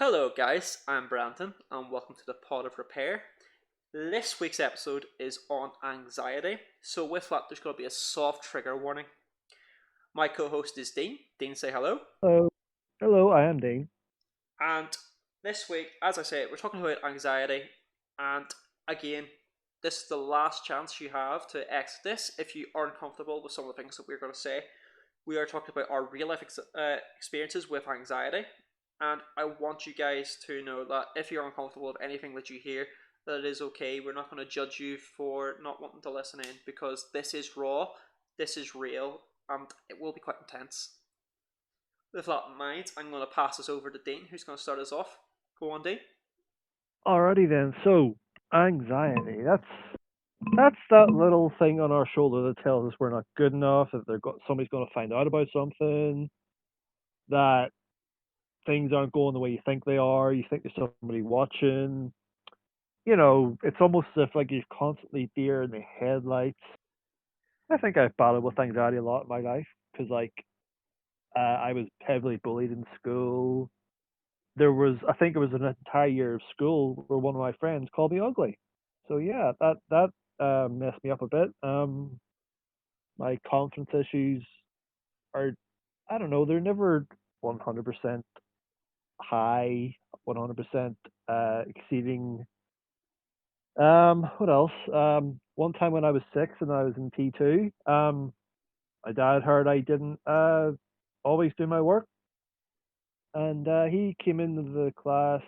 Hello, guys. I'm Brandon, and welcome to the Pod of Repair. This week's episode is on anxiety, so with that, there's going to be a soft trigger warning. My co-host is Dean. Dean, say hello. Hello, hello, I am Dean. And this week, as I said, we're talking about anxiety, and again, this is the last chance you have to exit this if you aren't comfortable with some of the things that we're going to say. We are talking about our real life experiences with anxiety, and I want you guys to know that if you're uncomfortable with anything that you hear, that it is okay. We're not going to judge you for not wanting to listen in because this is raw, this is real, and it will be quite intense. With that in mind, I'm going to pass this over to Dean, who's going to start us off. Go on, Dean. Alrighty then. So, anxiety. That's that little thing on our shoulder that tells us we're not good enough, that somebody's going to find out about something, that things aren't going the way you think they are. You think there's somebody watching. It's almost as if like you're constantly deer in the headlights. I think I've battled with anxiety a lot in my life because I was heavily bullied in school. I think it was an entire year of school where one of my friends called me ugly. So yeah, that messed me up a bit. My confidence issues are, I don't know, they're never 100% high, 100% exceeding. What else? One time when I was 6 and I was in P2, my dad heard I didn't always do my work, and he came into the class,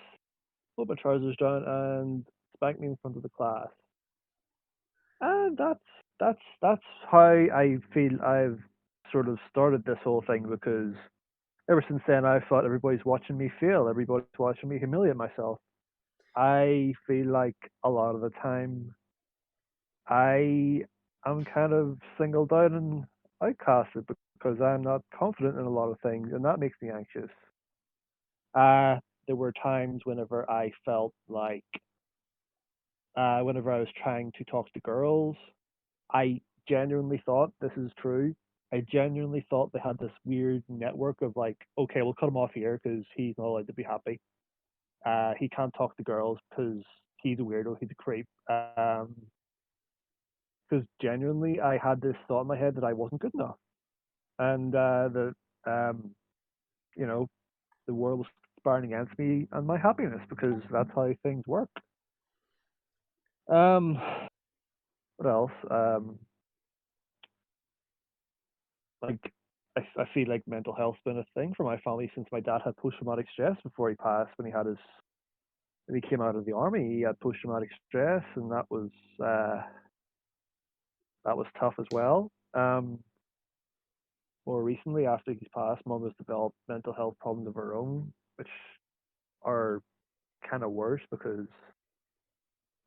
pulled my trousers down, and spanked me in front of the class. And that's how I feel I've sort of started this whole thing because ever since then I thought everybody's watching me fail, everybody's watching me humiliate myself. I feel like a lot of the time I am kind of singled out and outcasted because I'm not confident in a lot of things, and that makes me anxious. There were times whenever I felt like whenever I was trying to talk to girls, I genuinely thought this is true. I genuinely thought they had this weird network of like, okay, we'll cut him off here because he's not allowed to be happy. He can't talk to girls because he's a weirdo. He's a creep. Because genuinely, I had this thought in my head that I wasn't good enough, and um, you know the world was conspiring against me and my happiness because that's how things work. Um, what else? Like I feel like mental health's been a thing for my family since my dad had post traumatic stress before he passed when he came out of the army. He had post traumatic stress, and uh, that was tough as well. More recently, after he's passed, mom has developed mental health problems of her own, which are kind of worse because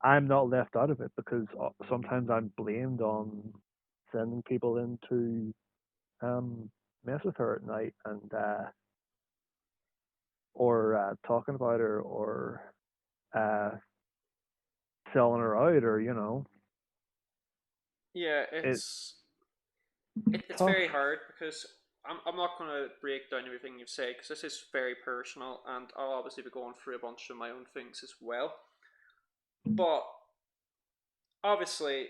I'm not left out of it because sometimes I'm blamed on sending people in to mess with her at night and or talking about her or uh, selling her out or Yeah, it it's tough. very hard because I'm not going to break down everything you've said because this is very personal and I'll obviously be going through a bunch of my own things as well. But obviously,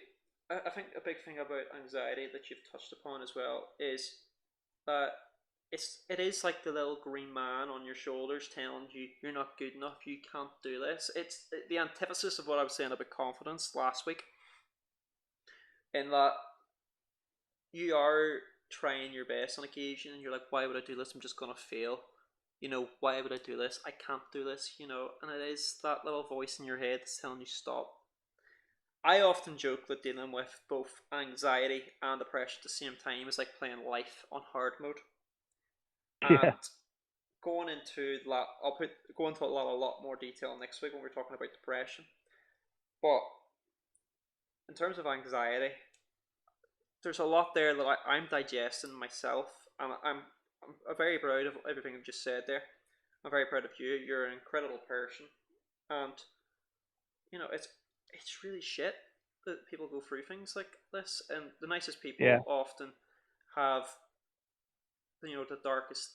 I think a big thing about anxiety that you've touched upon as well is that it is like the little green man on your shoulders telling you you're not good enough, you can't do this. It's the antithesis of what I was saying about confidence last week, in that you are trying your best on occasion and you're like, why would I do this? I'm just gonna fail. Why would I do this? I can't do this, and it is that little voice in your head that's telling you stop. I often joke that dealing with both anxiety and depression at the same time is like playing life on hard mode. Yeah, And going into that, go into a lot more detail next week when we're talking about depression. But in terms of anxiety, there's a lot there that I'm digesting myself, and I'm very proud of everything I've just said there. I'm very proud of you. You're an incredible person, and it's really shit that people go through things like this. And the nicest yeah, people often have the darkest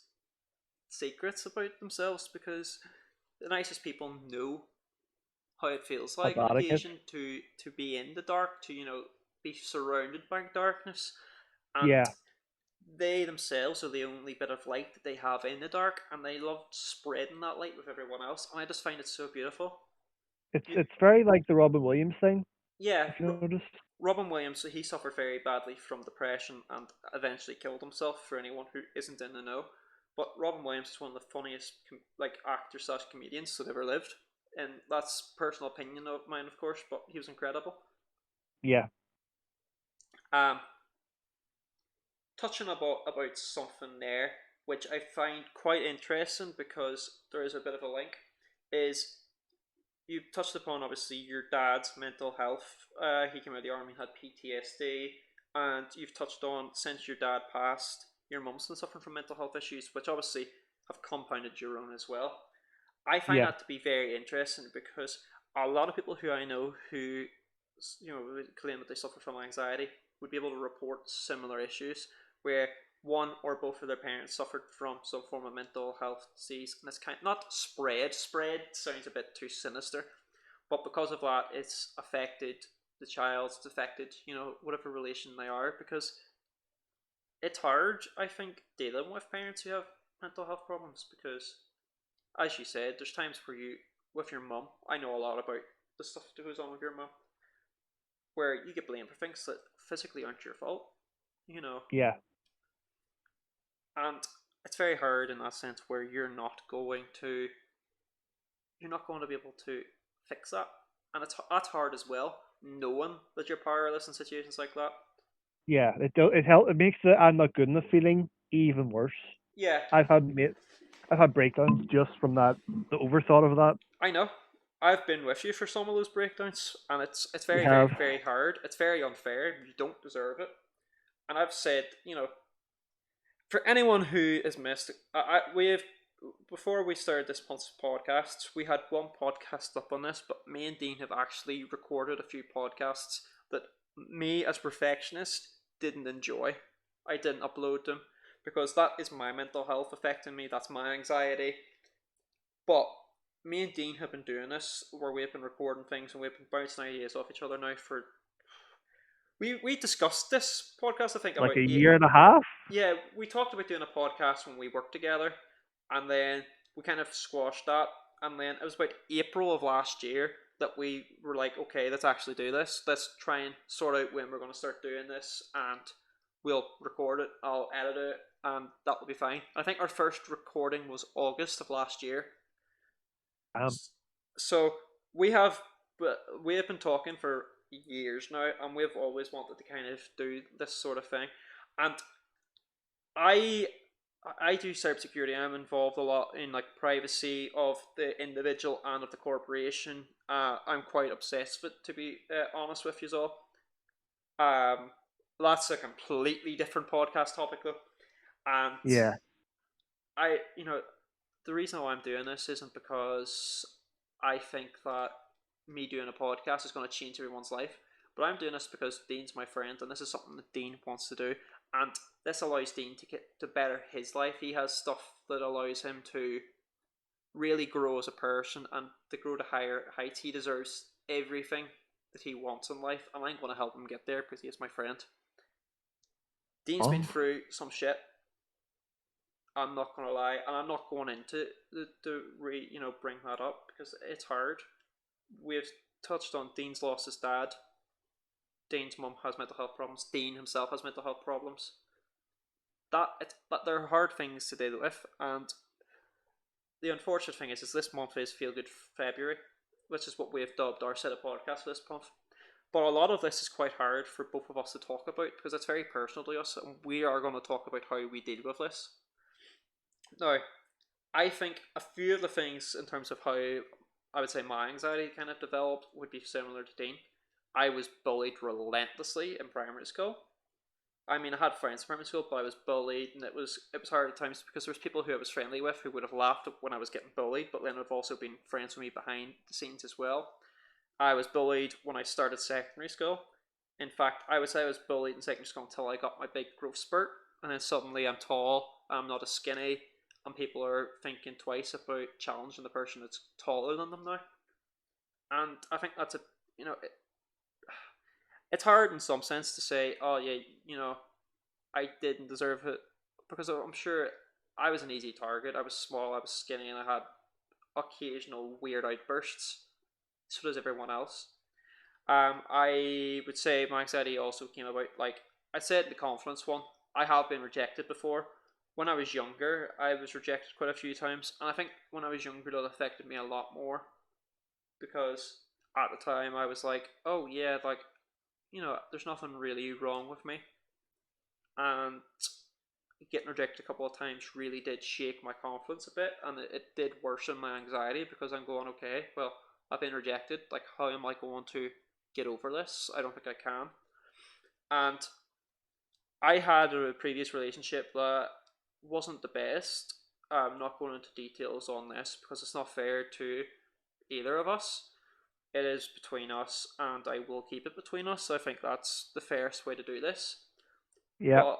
secrets about themselves because the nicest people know how it feels How like on bad it gets. occasion to be in the dark, to be surrounded by darkness, and Yeah, they themselves are the only bit of light that they have in the dark, and they love spreading that light with everyone else, and I just find it so beautiful. You, it's very like the Robin Williams thing, yeah, if you noticed. Robin Williams, he suffered very badly from depression and eventually killed himself. For anyone who isn't in the know, but Robin Williams is one of the funniest like actors slash comedians that ever lived, and that's personal opinion of mine, of course. But he was incredible. Yeah, Um, touching about something there, which I find quite interesting because there is a bit of a link, is you touched upon obviously your dad's mental health. He came out of the army, had PTSD, and you've touched on since your dad passed, your mum's been suffering from mental health issues, which obviously have compounded your own as well. I find yeah, that to be very interesting because a lot of people who I know who claim that they suffer from anxiety would be able to report similar issues where one or both of their parents suffered from some form of mental health disease, and it's kind of not spread. Spread sounds a bit too sinister, but because of that, it's affected the child. It's affected whatever relation they are because it's hard. I think dealing with parents who have mental health problems because, as you said, there's times where you with your mum. I know a lot about the stuff that goes on with your mum, where you get blamed for things that physically aren't your fault. You know, yeah. and it's very hard in that sense where you're not going to be able to fix that, and that's hard as well, knowing that you're powerless in situations like that. Yeah, it makes the "I'm not good enough" feeling even worse. Yeah, I've had ma- I've had breakdowns just from that, the overthought of that. I know. I've been with you for some of those breakdowns, and it's You very, very, have, very hard. It's very unfair. You don't deserve it. And I've said, for anyone who is missed, we have before we started this podcast, we had one podcast up on this, but me and Dean have actually recorded a few podcasts that me as perfectionist didn't enjoy. I didn't upload them because that is my mental health affecting me. That's my anxiety. But me and Dean have been doing this where we've been recording things and we've been bouncing ideas off each other now for. We discussed this podcast I think like about a eight. year and a half. Yeah, we talked about doing a podcast when we worked together, and then we kind of squashed that. And then it was about April of last year that we were like, okay, let's actually do this. Let's try and sort out when we're going to start doing this, and we'll record it. I'll edit it, and that will be fine. I think our first recording was August of last year. Um, So we have, we have been talking for years now, and we've always wanted to kind of do this sort of thing. And I I do cybersecurity. I'm involved a lot in like privacy of the individual and of the corporation. I'm quite obsessed with it, to be honest with you all. Um, that's a completely different podcast topic though, and yeah, the reason why I'm doing this isn't because I think that me doing a podcast is going to change everyone's life, but I'm doing this because Dean's my friend, and this is something that Dean wants to do, and this allows Dean to get to better his life. He has stuff that allows him to really grow as a person and to grow to higher heights. He deserves everything that he wants in life, and I'm going to help him get there because he is my friend. Dean's been um, through some shit. I'm not gonna lie, and I'm not going into bring that up because it's hard. We've touched on Dean's lost his dad. Dean's mum has mental health problems. Dean himself has mental health problems. But they're hard things to deal with, and the unfortunate thing is this month is Feel Good February, which is what we have dubbed our set of podcasts for this month. But a lot of this is quite hard for both of us to talk about because it's very personal to us, and we are going to talk about how we deal with this. Now, I think a few of the things in terms of how I would say my anxiety kind of developed would be similar to Dean. I was bullied relentlessly in primary school. I mean, I had friends in primary school, but I was bullied, and it was hard at times because there was people who I was friendly with who would have laughed when I was getting bullied, but then have also been friends with me behind the scenes as well. I was bullied when I started secondary school. In fact, I would say I was bullied in secondary school until I got my big growth spurt, and then suddenly I'm tall, I'm not as skinny, and people are thinking twice about challenging the person that's taller than them now. And I think that's a you know it's hard in some sense to say, oh yeah, I didn't deserve it, because I'm sure I was an easy target. I was small, I was skinny, and I had occasional weird outbursts. So does everyone else. I would say my anxiety also came about, like I said, the confidence one. I have been rejected before. When I was younger, I was rejected quite a few times, and I think when I was younger, that affected me a lot more because at the time I was like, oh yeah, like there's nothing really wrong with me, and getting rejected a couple of times really did shake my confidence a bit, and it did worsen my anxiety because I'm going, okay, well, I've been rejected. Like, how am I going to get over this? I don't think I can. And I had a previous relationship that wasn't the best. I'm not going into details on this because it's not fair to either of us. It is between us, and I will keep it between us. I think that's the fairest way to do this. Yeah. But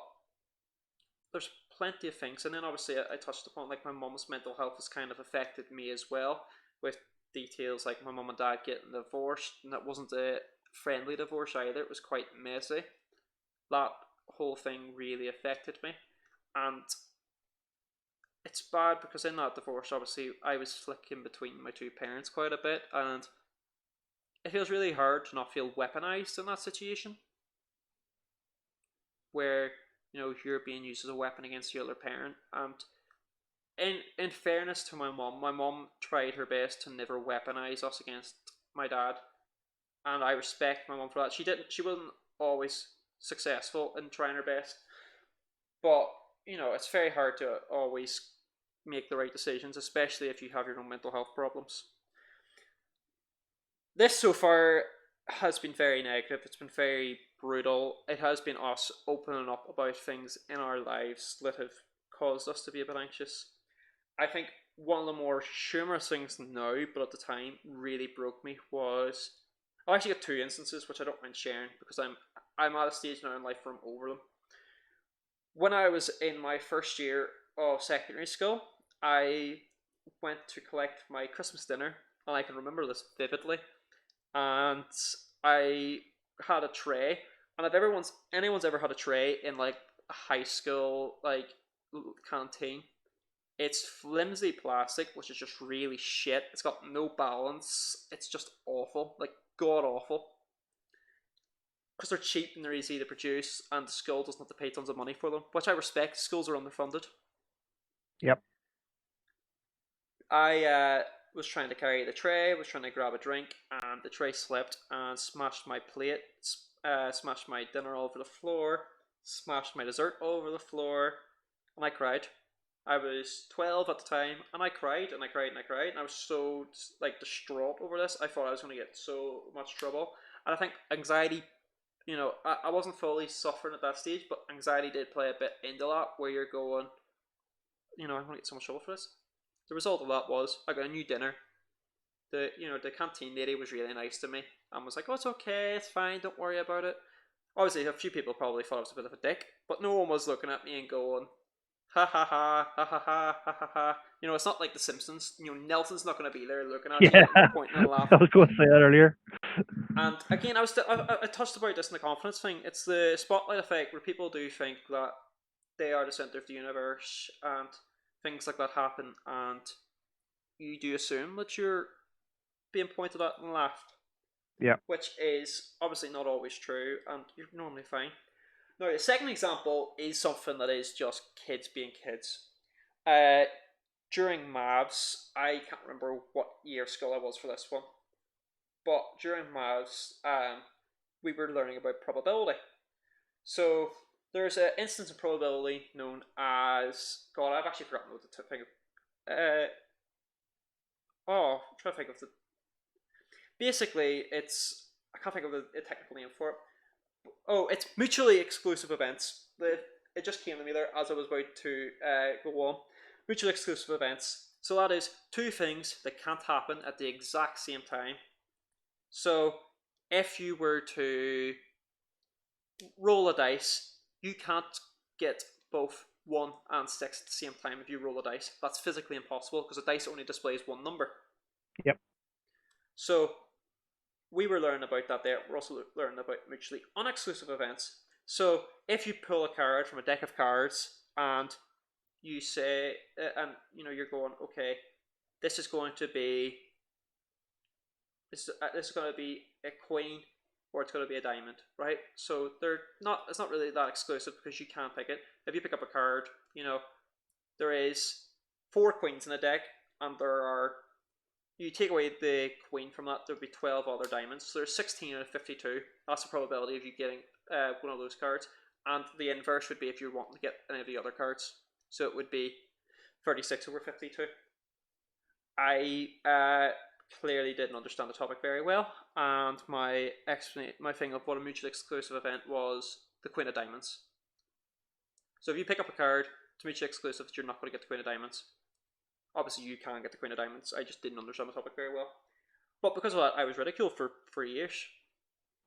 there's plenty of things, and then obviously I touched upon, like, my mum's mental health has kind of affected me as well, with details like my mum and dad getting divorced, and that wasn't a friendly divorce either. It was quite messy. That whole thing really affected me, and it's bad because in that divorce, obviously, I was flicking between my two parents quite a bit, and it feels really hard to not feel weaponized in that situation, where you're being used as a weapon against the other parent. And in fairness to my mom tried her best to never weaponize us against my dad, and I respect my mom for that. She wasn't always successful in trying her best, but it's very hard to always make the right decisions, especially if you have your own mental health problems. This so far has been very negative. It's been very brutal. It has been us opening up about things in our lives that have caused us to be a bit anxious. I think one of the more humorous things now, but at the time really broke me, was I actually got two instances which I don't mind sharing because I'm at a stage now in life where I'm over them. When I was in my first year of secondary school, I went to collect my Christmas dinner, and I can remember this vividly. And I had a tray, and if anyone's ever had a tray in like a high school like canteen, it's flimsy plastic, which is just really shit. It's got no balance. It's just awful, like god awful. Because they're cheap and they're easy to produce, and the school doesn't have to pay tons of money for them, which I respect. Schools are underfunded. Yep. I was trying to carry the tray, was trying to grab a drink, and the tray slipped and smashed my plate, smashed my dinner all over the floor, smashed my dessert all over the floor, and I cried. I was 12 at the time, and I cried and I cried and I cried, and I was so like distraught over this. I thought I was going to get so much trouble, and I think anxiety. I wasn't fully suffering at that stage, but anxiety did play a bit into that, where you're going, I'm going to get so much trouble for this. The result of that was I got a new dinner. The canteen lady was really nice to me and was like, "Oh, it's okay, it's fine, don't worry about it." Obviously, a few people probably thought I was a bit of a dick, but no one was looking at me and going, "Ha ha ha ha ha ha ha ha ha." It's not like The Simpsons. Nelson's not going to be there looking at you Yeah. and pointing and I laughing. was going to say that earlier. And again, I touched about this in the confidence thing. It's the spotlight effect, where people do think that they are the center of the universe, and things like that happen, and you do assume that you're being pointed at and laughed, Yeah. which is obviously not always true, and you're normally fine. Now, the second example is something that is just kids being kids. Uh, During Mavs, I can't remember what year school I was for this one, but during Mavs, we were learning about probability. So there's an instance of probability known as, God, I've actually forgotten what the thing. I'm trying to think of the. Basically, it's, I can't think of the technical name for it. Oh, it's mutually exclusive events. It just came to me there as I was about to go on. Mutually exclusive events. So that is two things that can't happen at the exact same time. So if you were to roll a dice, you can't get both 1 and 6 at the same time if you roll a dice. That's physically impossible because a dice only displays one number. Yep. So we were learning about that there. We're also learning about mutually unexclusive events. So if you pull a card from a deck of cards and you say, and you're going, okay, this is going to be a queen or it's going to be a diamond, right? So it's not really that exclusive because you can pick it. If you pick up a card, there is 4 queens in a deck, and you take away the queen from that, there'll be 12 other diamonds. So there's 16 out of 52. That's the probability of you getting one of those cards. And the inverse would be if you're wanting to get any of the other cards. So it would be 36 over 52. I clearly didn't understand the topic very well, and my thing of what a mutually exclusive event was the Queen of Diamonds. So if you pick up a card, it's mutually exclusive that you're not going to get the Queen of Diamonds. Obviously, you can get the Queen of Diamonds. I just didn't understand the topic very well. But because of that, I was ridiculed for years.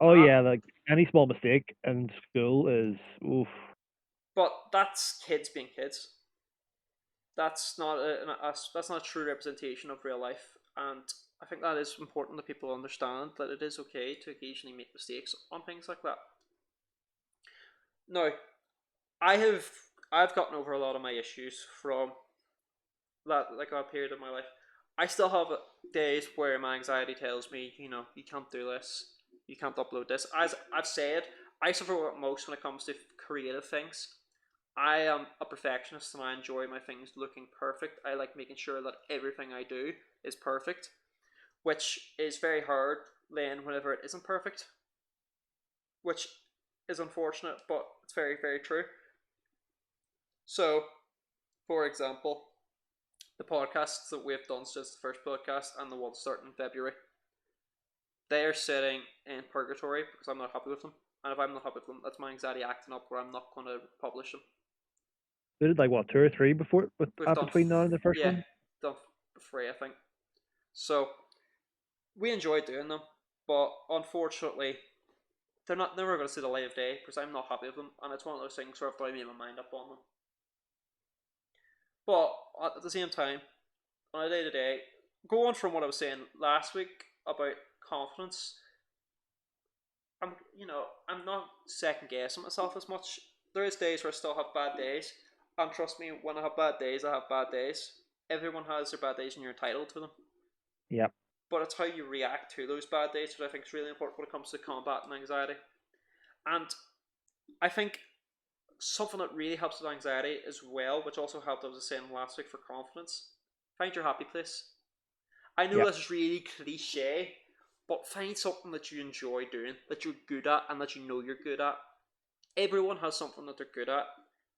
Oh yeah, like any small mistake in school is oof. But that's kids being kids. That's not that's not a true representation of real life, and I think that is important that people understand that it is okay to occasionally make mistakes on things like that. Now, I've gotten over a lot of my issues from that period of my life. I still have days where my anxiety tells me, you can't do this, you can't upload this. As I've said, I suffer most when it comes to creative things. I am a perfectionist and I enjoy my things looking perfect. I like making sure that everything I do is perfect, which is very hard then whenever it isn't perfect, which is unfortunate, but it's very, very true. So, for example, the podcasts that we've done since the first podcast and the one starting in February, they are sitting in purgatory because I'm not happy with them. And if I'm not happy with them, that's my anxiety acting up where I'm not going to publish them. We did like what 2 or 3 before between now and the first one. Yeah, done 3 I think. So we enjoy doing them, but unfortunately, they're never going to see the light of day because I'm not happy with them, and it's one of those things where I've got to make my mind up on them. But at the same time, on a day to day, going from what I was saying last week about confidence, I'm not second guessing myself as much. There is days where I still have bad days, and trust me, when I have bad days, I have bad days. Everyone has their bad days, and you're entitled to them. Yep. But it's how you react to those bad days, which I think is really important when it comes to combating anxiety. And I think something that really helps with anxiety as well, which also helped, I was saying last week, for confidence, find your happy place. I know this is really cliche, but find something that you enjoy doing, that you're good at, and that you know you're good at. Everyone has something that they're good at.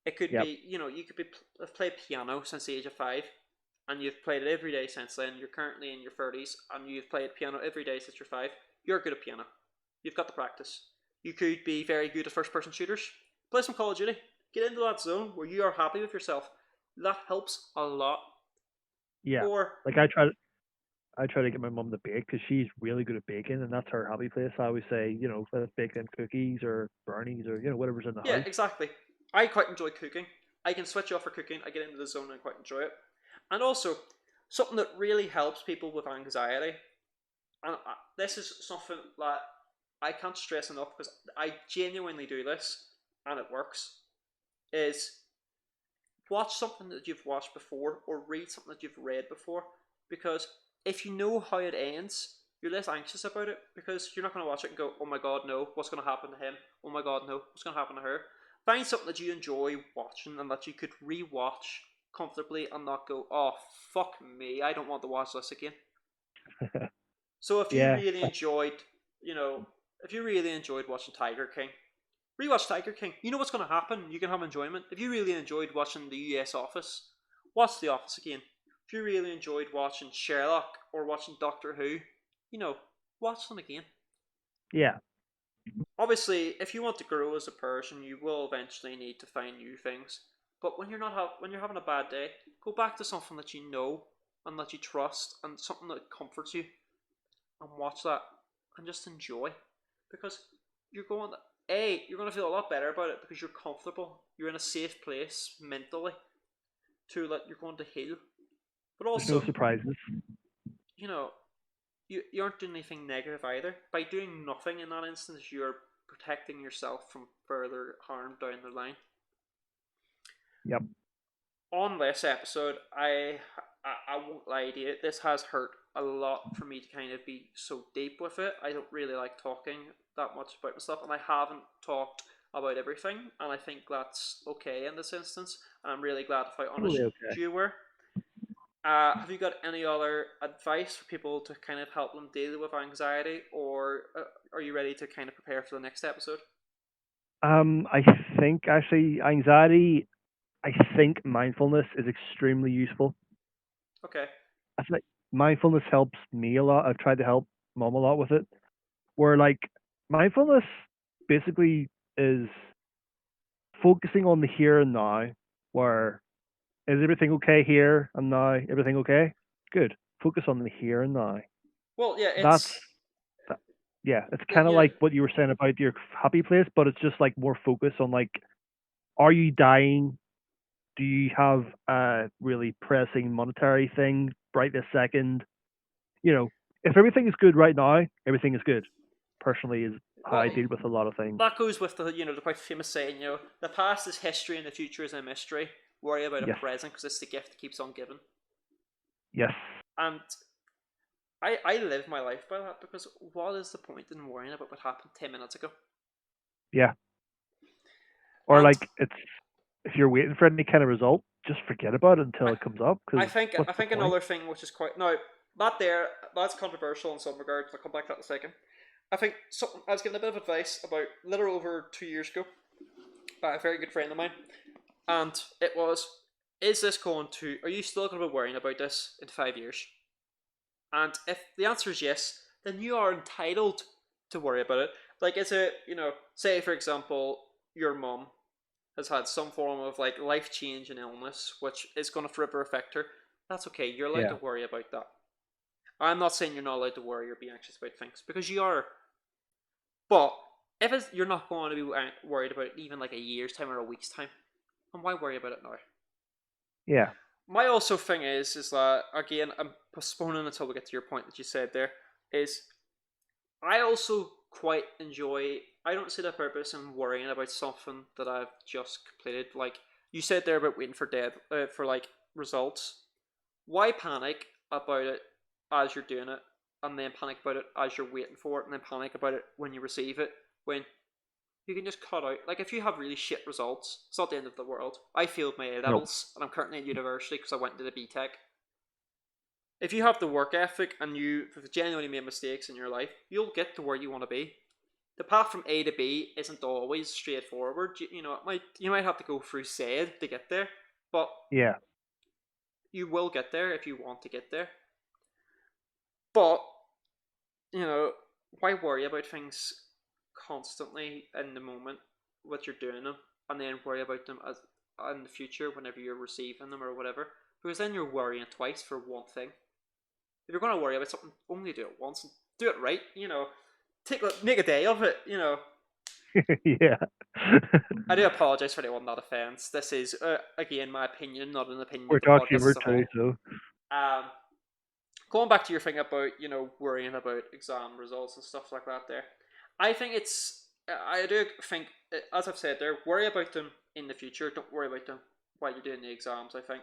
It could be, you could have played piano since the age of 5, and you've played it every day since then. You're currently in your 30s, and you've played piano every day since you're 5. You're good at piano. You've got the practice. You could be very good at first-person shooters. Play some Call of Duty. Get into that zone where you are happy with yourself. That helps a lot. Yeah. Or like I try to get my mum to bake because she's really good at baking, and that's her happy place. I always say, let's bake them cookies or brownies or whatever's in the house. Yeah, exactly. I quite enjoy cooking. I can switch off for cooking. I get into the zone and quite enjoy it. And also, something that really helps people with anxiety, and this is something that I can't stress enough because I genuinely do this and it works, is watch something that you've watched before or read something that you've read before, because if you know how it ends, you're less anxious about it because you're not going to watch it and go, oh my god, no, what's going to happen to him? Oh my god, no, what's going to happen to her? Find something that you enjoy watching and that you could re-watch comfortably and not go, oh, fuck me, I don't want to watch this again. So if you really enjoyed, if you really enjoyed watching Tiger King, rewatch Tiger King. You know what's going to happen. You can have enjoyment. If you really enjoyed watching The US Office, watch The Office again. If you really enjoyed watching Sherlock or watching Doctor Who, watch them again. Yeah. Obviously, if you want to grow as a person, you will eventually need to find new things. But when you're having a bad day, go back to something that you know and that you trust and something that comforts you, and watch that and just enjoy, because you're going. you're going to feel a lot better about it because you're comfortable. You're in a safe place mentally to let you're going to heal. But There's no also, surprises. you know, you aren't doing anything negative either. By doing nothing in that instance, you're protecting yourself from further harm down the line. Yep. On this episode, I won't lie to you, this has hurt a lot for me to kind of be so deep with it. I don't really like talking that much about myself, and I haven't talked about everything, and I think that's okay in this instance. And I'm really glad of how honest Totally okay. you were. Have you got any other advice for people to kind of help them deal with anxiety, or are you ready to kind of prepare for the next episode? I think actually anxiety. I think mindfulness is extremely useful. Okay. I feel like mindfulness helps me a lot. I've tried to help mom a lot with it. Where like mindfulness basically is focusing on the here and now. Where is everything okay here and now? Everything okay? Good. Focus on the here and now. Well, yeah, That's that, yeah. It's kind of you know, like what you were saying about your happy place, but it's just like more focus on like, are you dying? Do you have a really pressing monetary thing right this second? You know, if everything is good right now, everything is good. Personally, is how well, I deal with a lot of things. that goes with the quite famous saying, the past is history and the future is a mystery. Worry about the Yes, present because it's the gift that keeps on giving. yes, And I live my life by that because what is the point in worrying about what happened 10 minutes ago? yeah. Or And like it's if you're waiting for any kind of result, just forget about it until I it comes up. I Because think what's I the think point? another thing which is quite now that there that's controversial in some regards. I'll come back to that in a second. I think something I was given a bit of advice about a little over 2 years ago by a very good friend of mine, and it was, "Is this going to? Are you still going to be worrying about this in 5 years?" And if the answer is yes, then you are entitled to worry about it. Like, is it, say for example, your mum has had some form of like life change and illness, which is going to forever affect her. That's okay. You're allowed to Yeah, worry about that. I'm not saying you're not allowed to worry or be anxious about things because you are. But if you're not going to be worried about it even like a year's time or a week's time, then why worry about it now? yeah, My also thing is that again I'm postponing until we get to your point that you said there. Is I also quite enjoy. I don't see the purpose in worrying about something that I've just completed. Like you said there about waiting for like results. Why panic about it as you're doing it, and then panic about it as you're waiting for it, and then panic about it when you receive it? When you can just cut out. Like if you have really shit results, it's not the end of the world. I failed my A no, levels, and I'm currently in university because I went into the B Tech. If you have the work ethic and you have genuinely made mistakes in your life, you'll get to where you want to be. The path from A to B isn't always straightforward. You might have to go through SAID to get there, but yeah, you will get there if you want to get there. But you know, why worry about things constantly in the moment what you're doing them, and then worry about them as in the future whenever you're receiving them or whatever? Because then you're worrying twice for one thing. If you're going to worry about something, only do it once and do it right. Make a day of it. yeah. I do apologize for anyone that offends. This is again my opinion, not an opinion We're of the dark podcast humor as a too, whole. so Um, Going back to your thing about worrying about exam results and stuff like that. There, I think I do think, as I've said there, worry about them in the future. Don't worry about them while you're doing the exams. I think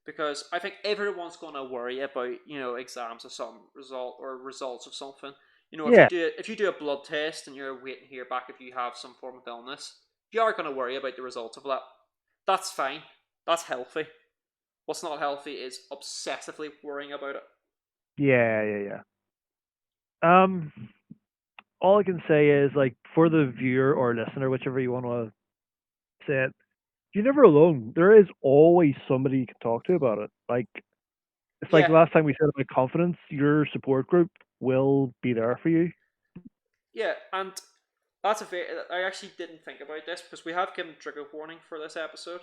because I think everyone's gonna worry about exams of some result or results of something. yeah, If you do a blood test and you're waiting to hear back if you have some form of illness, you are gonna worry about the results of that. That's fine. That's healthy. What's not healthy is obsessively worrying about it. yeah, yeah, yeah. All I can say is like for the viewer or listener, whichever you want to say it, you're never alone. There is always somebody you can talk to about it. Like it's like Yeah, last time we said about confidence, your support group will be there for you. yeah, and that's a very. I actually didn't think about this because we have given trigger warning for this episode.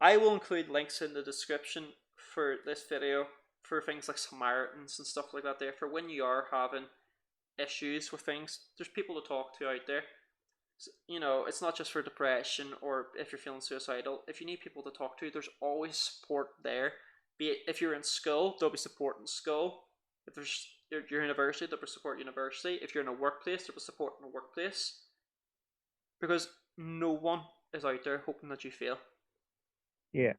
I will include links in the description for this video for things like Samaritans and stuff like that. There for when you are having issues with things, there's people to talk to out there. You know, it's not just for depression or if you're feeling suicidal. If you need people to talk to, there's always support there. Be it if you're in school, there'll be support in school. If there's your university, there'll be support university. If you're in a workplace, there'll be support in a workplace. Because no one is out there hoping that you fail. Yeah.